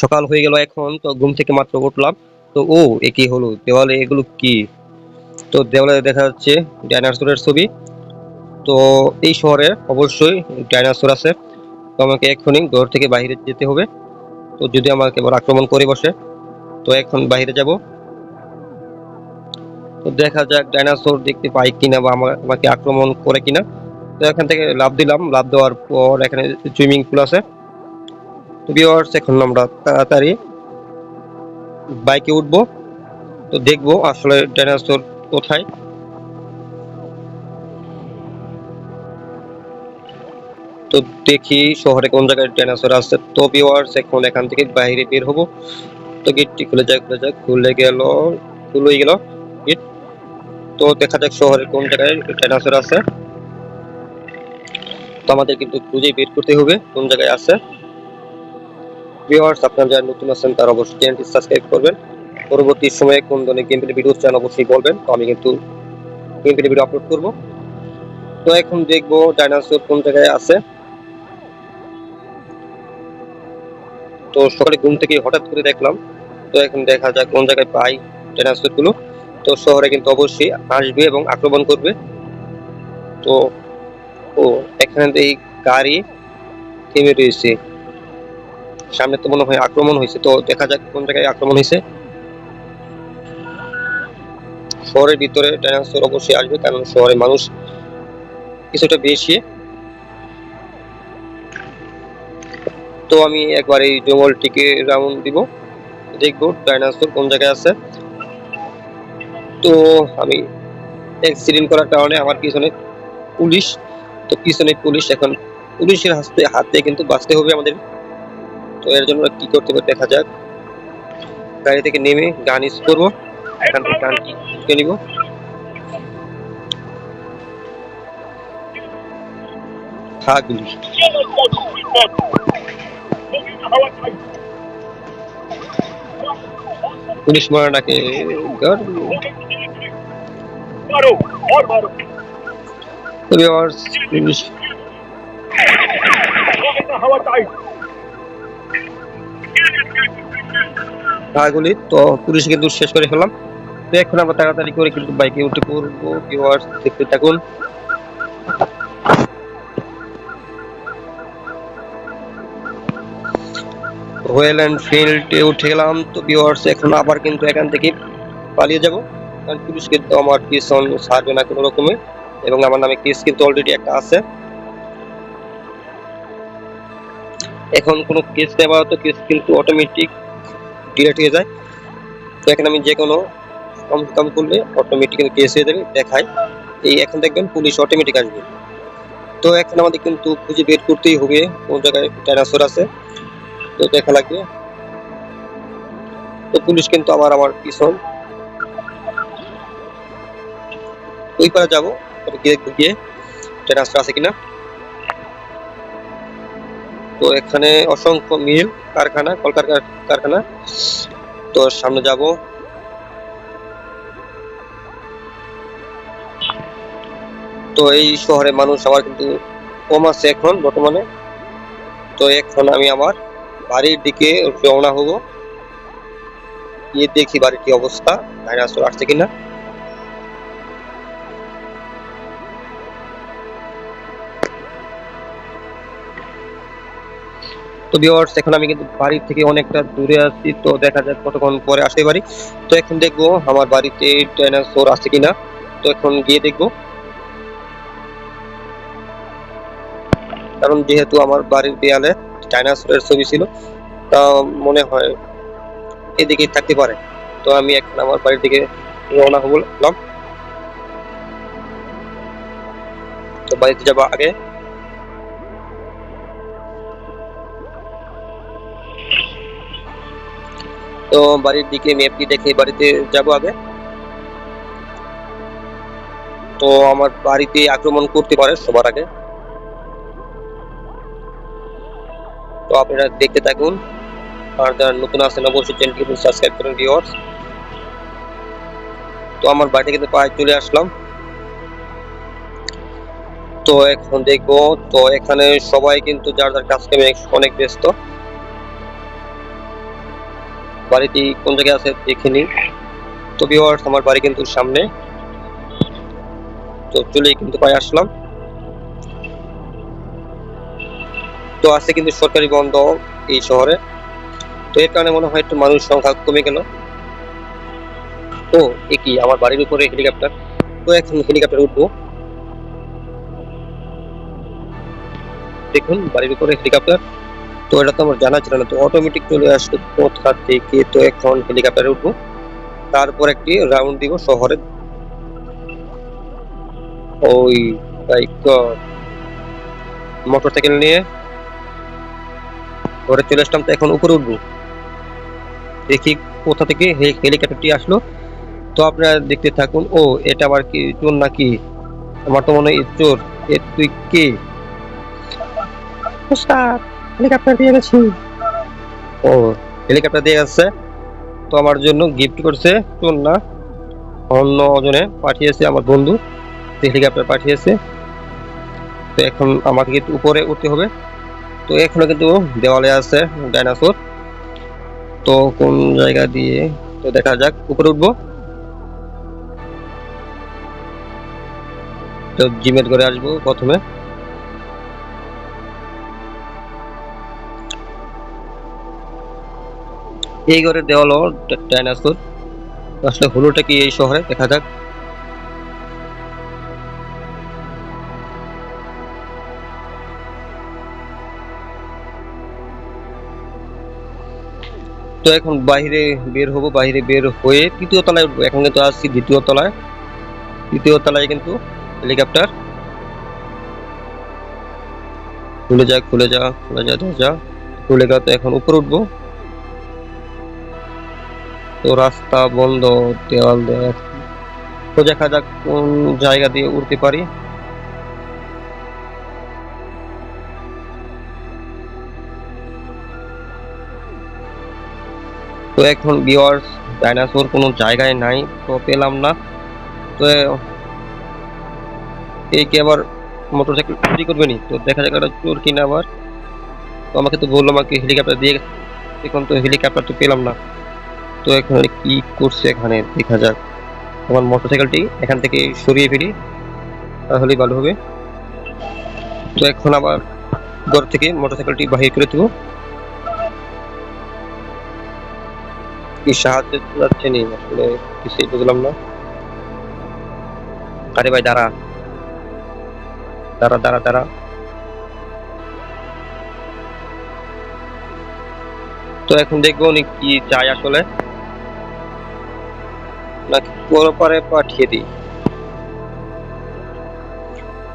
সকাল হয়ে গেল, এখন তো ঘুম থেকে মাত্র উঠলাম। তো এ কি হলো, দেওয়ালে এগুলো কি? তো দেওয়ালে দেখা যাচ্ছে ডাইনোসরের ছবি। তো এই শহরে অবশ্যই ডাইনোসর আছে। তো আমাকে এক্ষুনি ঘর থেকে বাইরে যেতে হবে। তো যদি আমাকে এবার আক্রমণ করে বসে, তো এখন বাইরে যাব। তো দেখা যাক ডাইনোসর দেখতে পাই কিনা বা আমাকে আক্রমণ করে কিনা। তো এখান থেকে লাফ দিলাম, লাফ দেওয়ার পর এখানে সুইমিং পুল আছে। তো ভিউয়ার্স, এখন আমরা তাড়াতাড়ি বাইকে উঠবো। তো দেখবো আসলে ডাইনোসর কোথায়। তো দেখি শহরে কোন জায়গায় ডাইনোসর আছে। তো ভিউয়ার্স, এখন এখান থেকে বাইরে বের হব। তো গেটটি খুলে যায়, খুলে গেল, খুলেই গেল গেট। তো দেখা যাক শহরে কোন জায়গায় ডাইনোসর আছে। তো আমাদের কিন্তু খুঁজে বের করতে হবে কোন জায়গায় আছে। ভিউয়ার্স, আপনারা যারা নতুন আছেন তারা অবশ্যই চ্যানেলটি সাবস্ক্রাইব করবেন। পরবর্তী সময়ে কোন ধরনের গেম প্লে ভিডিও চান অবশ্যই বলবেন, তো আমি কিন্তু গেম প্লে ভিডিও আপলোড করব। তো এখন দেখবো ডাইনোসর কোন জায়গায় আছে। তো সকালে ঘুম থেকে হঠাৎ করে দেখলাম। তো এখন দেখা যাক কোন জায়গায় পাই ডাইনোসর গুলো। তো শহরে কিন্তু অবশ্যই আসবে এবং আক্রমণ করবে। তো এখানে এই গাড়ি থেমে রয়েছে, সামনে তো মনে হয় আক্রমণ হয়েছে। তো দেখা যাক কোন জায়গায় আক্রমণ হয়েছে। শহরের ভিতরে ডাইনোসর অবশ্যই আসবে, কারণ শহরে মানুষ কিছুটা বেশি। তো আমি একবার এই জঙ্গলটিকে রাউন্ড দিব, দেখবো ডাইনোসর কোন জায়গায় আছে। তো আমি অ্যাক্সিডেন্ট করার কারণে আমার পিছনে পুলিশ। তো পিছনে পুলিশ, এখন পুলিশের হাতে কিন্তু বাঁচতে হবে আমাদের। তো এর জন্য কি করতে হবে দেখা যাক। গাড়ি থেকে নেমে গান ইউজ করবো, এখান থেকে গানটি তুলে নিব। গুলি पुलिस मारना के घर मारो और मारो और पुलिस हवा टाइट গুলি। তো পুলিশ কিন্তু শেষ করে ফেললাম। তো এখন আমরা তাড়াতাড়ি করে কিন্তু বাইকে উঠে পড়বো। ভিউয়ার্স, দেখতে থাকুন। রয়্যাল এনফিল্ডে উঠে গেলাম। তো ভিউয়ার্স, এখন আবার কিন্তু এখান থেকে পালিয়ে যাব, কারণ পুলিশ কিন্তু আমার পিছন ছাড়বে না কোনো রকমে, এবং আমার নামে কেস কিন্তু অলরেডি একটা আছে। এখন কোনো কেস দেওয়া তো কেস কিন্তু অটোমেটিক ডিলিট হয়ে যায়। তো এখন আমি যে কোনো কাম করলে অটোমেটিক কেস হয়ে যাবে দেখায়। এই এখন দেখবেন পুলিশ অটোমেটিক আসবে। তো এখন আমাদের কিন্তু খুঁজে বের করতেই হবে কোন জায়গায় ডাইনোসর আছে। তো দেখা লাগবে। তো পুলিশ কিন্তু আমার পিছন, ওই পারে যাবো, গিয়ে ডাইনোসর আছে কিনা। তো এখানে অসংখ্য মিল কারখানা, কারখানা। তো সামনে যাব। তো এই শহরে মানুষ আমার কিন্তু কম আছে এখন বর্তমানে। তো এখন আমি আমার বাড়ির দিকে রওনা হব, গিয়ে দেখি বাড়ির কি অবস্থা, ডাইনোসর আসছে কিনা। তো ভিউয়ার্স, এখন আমি কিন্তু বাড়ি থেকে অনেকটা দূরে আছি। তো দেখা যাক কতক্ষণ পরে আসতে পারি। তো এখন দেখবো আমার বাড়িতে ডাইনোসর আছে কিনা। তো এখন গিয়ে দেখবো, কারণ যেহেতু আমার বাড়ির দেয়ালে ডাইনোসরের ছবি ছিল, তা মনে হয় এদিকেই থাকতে পারে। তো আমি এখন আমার বাড়ির দিকে রওনা হলাম। তো বাড়িতে যাবো আগে। তো বাড়ির দিকে ম্যাপটি দেখে বাড়িতে যাব আগে। তো আমার বাড়িতে আক্রমণ করতে পারে সবার আগে। তো আপনারা দেখতে থাকুন, আর যারা নতুন আছেন অবশ্যই চ্যানেলটি সাবস্ক্রাইব করুন ভিউয়ার্স। তো আমার বাড়িতে কিন্তু প্রায় চলে আসলাম। তো এখন দেখবো, তো এখানে সবাই কিন্তু যার যার কাজ কামে অনেক ব্যস্ত। বাড়িটি কোন জায়গায় আছে দেখে নিই। তো ভিউয়ার্স, আমার বাড়ি কিন্তু সামনে। তো চলেই কিন্তু পায়ে আসলাম। তো আজকে কিন্তু সরকারি বন্ধ এই শহরে, তো এর কারণে মনে হয় একটু মানুষ সংখ্যা কমে গেল। ও কি, আমার বাড়ির উপরে হেলিকপ্টার। তো এখন হেলিকপ্টার উঠবো। দেখুন বাড়ির উপরে হেলিকপ্টার। তো এটা তো আমার জানা ছিল না, তো অটোমেটিক চলে আসলো কোথা থেকে। তো এখন হেলিকপ্টারে উঠবো, তারপর একটি রাউন্ড দিব শহরে। ওই বাইক মোটরসাইকেল নিয়ে ঘরে চলে আসলাম। তো এখন উপরে উঠবো, দেখি কোথা থেকে হেলিকপ্টারটি আসলো। তো আপনারা দেখতে থাকুন। ও এটা আবার কি চোর নাকি? আমার তো মনে হয় চোর। তুই কে? হেলিকপ্টার দিয়ে গেছি। ও, হেলিকপ্টার দিয়ে গেছে। তো আমার জন্য গিফট করছে, চোর না, অন্য জনে পাঠিয়েছে আমার বন্ধু, হেলিকপ্টার পাঠিয়েছে। তো এখন আমাকে কিন্তু উপরে উঠতে হবে। তো এখনো কিন্তু দেওয়ালে আছে ডাইনোসর। তো কোন জায়গা দিয়ে, তো দেখা যাক, উপরে উঠবো। তো জিমের ঘরে আসবো প্রথমে। এই ঘরের দেওয়াল ডাইনোসর। আসলে হলোটা কি এই শহরে, দেখা যাক। তো এখন বাইরে বের হবো, বাইরে বের হয়ে তৃতীয় তলায় উঠবো। এখন কিন্তু আসছি দ্বিতীয় তলায়। তৃতীয় তলায় কিন্তু হেলিকপ্টার। খুলে যা, খুলে যা, খুলে যা, যা খুলে গা। তো এখন উপরে উঠবো। তো রাস্তা বন্ধ, দেওয়াল দেওয়া। তো দেখা যাক কোন জায়গা দিয়ে উঠতে পারি। তো এখন ভিউয়ার্স, ডাইনোসর কোনো জায়গায় নাই, তো পেলাম না। তো এই কি আবার মোটরসাইকেল চুরি করবে নি? তো দেখা যাক একটা চোর কিনা আবার। তো আমাকে তো বললো আমাকে হেলিকপ্টার দিয়ে গেছে, এখন তো হেলিকপ্টার তো পেলাম না। তো এখন কি করছে এখানে, দেখা যাক। আমার মোটরসাইকেলটি এখান থেকে সরিয়ে ফেলি, তাহলেই ভালো হবে। তো এখন আবার ঘর থেকে মোটরসাইকেলটি বাহির করে দেবো। কি সাহায্য যাচ্ছে নি, আসলে কিছুই বুঝলাম না। আরে ভাই দাঁড়া, দাঁড়া, দাঁড়া, দাঁড়া। তো এখন দেখবো উনি কি চাই আসলে, নাকি পুরো পরে পাঠিয়ে দিই।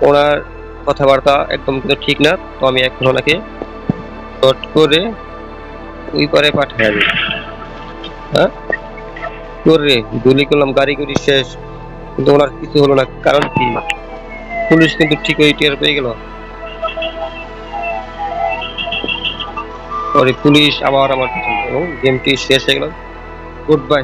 ওনার কথাবার্তা একদম কিন্তু ঠিক না, তো আমি এখন ওনাকে শর্ট করে ওই পারে পাঠিয়ে দিই। হ্যাঁ, করে গুলি করলাম, গাড়ি গুড়ি শেষ, কিন্তু ওনার কিছু হলো না। কারণ কি, পুলিশ কিন্তু ঠিক ওই টের পেয়ে গেল। পরে পুলিশ আবার আমার পিছনে, এবং গেমটি শেষ হয়ে গেল। Good bye.